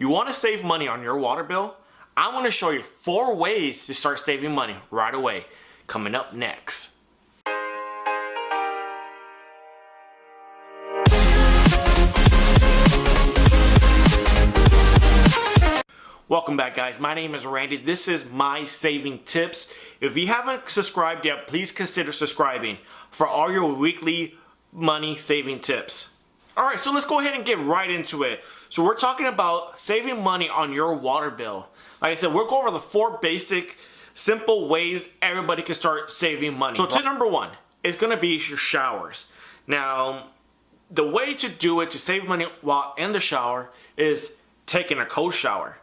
You want to save money on your water bill? I'm going to show you 4 ways to start saving money right away. Coming up next. Welcome back, guys. My name is Randy. This is my saving tips. If you haven't subscribed yet, please consider subscribing for all your weekly money saving tips. Alright, so let's go ahead and get right into it. So we're talking about saving money on your water bill. Like I said, we'll go over the 4 basic, simple ways everybody can start saving money. So tip number 1 is going to be your showers. Now, the way to do it to save money while in the shower is taking a cold shower.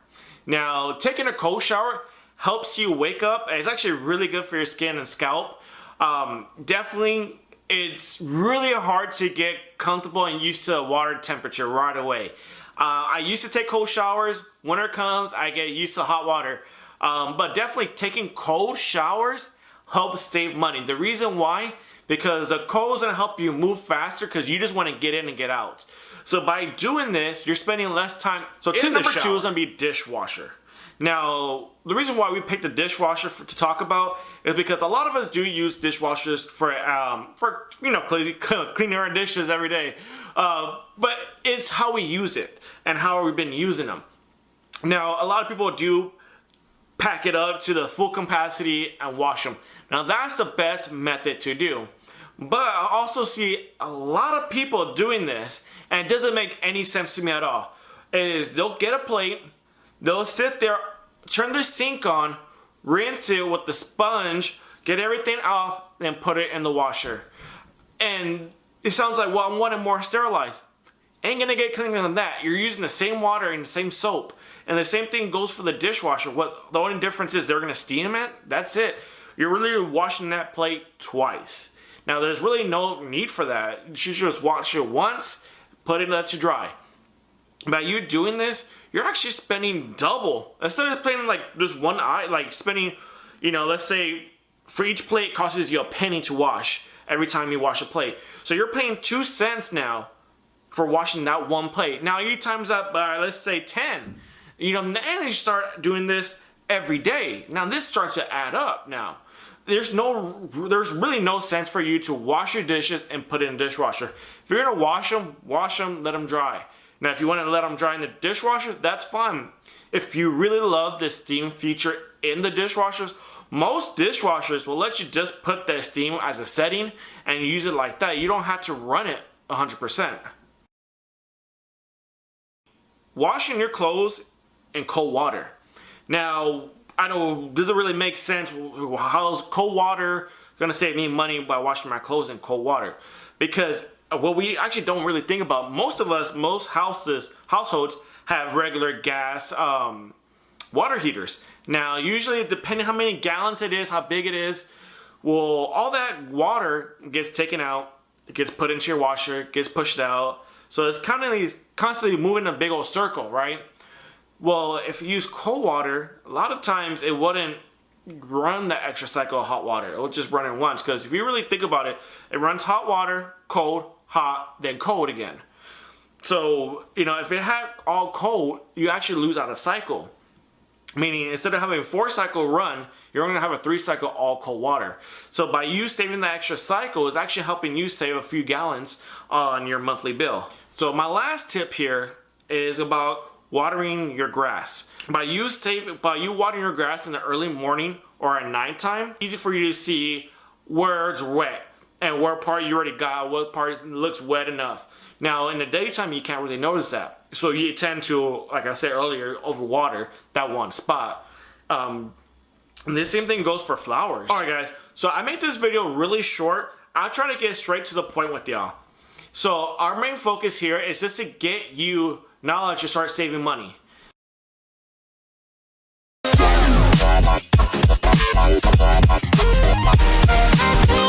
Now, taking a cold shower helps you wake up, and it's actually really good for your skin and scalp. Definitely, it's really hard to get comfortable and used to water temperature right away. I used to take cold showers. Winter comes, I get used to hot water. But definitely taking cold showers helps save money. The reason why, because the cold is going to help you move faster because you just want to get in and get out. So by doing this, you're spending less time. So tip number 2 is going to be dishwasher. Now, the reason why we picked a dishwasher to talk about is because a lot of us do use dishwashers for you know, cleaning our dishes every day. But it's how we use it and how we've been using them. Now, a lot of people do pack it up to the full capacity and wash them. Now, that's the best method to do. But I also see a lot of people doing this, and it doesn't make any sense to me at all. They'll get a plate, they'll sit there, turn their sink on, rinse it with the sponge, get everything off, and put it in the washer. And it sounds like, well, I want it more sterilized. Ain't gonna get cleaner than that. You're using the same water and the same soap. And the same thing goes for the dishwasher. The only difference is they're gonna steam it. That's it. You're really washing that plate twice. Now, there's really no need for that. You should just wash it once, put it, let it dry. By you doing this, you're actually spending double. Instead of spending like just one eye, like spending, you know, let's say for each plate costs you a penny to wash every time you wash a plate. So you're paying 2 cents now for washing that one plate. Now you times that by, let's say 10. You know, and you start doing this every day. Now this starts to add up now. There's really no sense for you to wash your dishes and put it in the dishwasher. If you're gonna wash them, let them dry. Now, if you want to let them dry in the dishwasher, that's fine. If you really love the steam feature in the dishwashers, most dishwashers will let you just put that steam as a setting and use it like that. You don't have to run it 100%. Washing your clothes in cold water. Now, I know this doesn't really make sense. How's cold water gonna save me money by washing my clothes in cold water? Because what we actually don't really think about, most households have regular gas water heaters. Now, usually, depending how many gallons it is, how big it is, well, all that water gets taken out, it gets put into your washer, gets pushed out. So it's kind of constantly moving in a big old circle, right? Well, if you use cold water, a lot of times it wouldn't run that extra cycle of hot water. It will just run it once, because if you really think about it, it runs hot water, cold, hot, then cold again. So, you know, if it had all cold, you actually lose out a cycle. Meaning, instead of having a 4-cycle run, you're only going to have a 3-cycle all cold water. So by you saving that extra cycle, is actually helping you save a few gallons on your monthly bill. So my last tip here is about watering your grass. By you watering your grass in the early morning or at nighttime, it's easy for you to see where it's wet and what part you already got, what part looks wet enough. Now, in the daytime, you can't really notice that. So you tend to, like I said earlier, overwater that one spot. And the same thing goes for flowers. Alright guys, so I made this video really short. I'll try to get straight to the point with y'all. So our main focus here is just to get you knowledge to start saving money.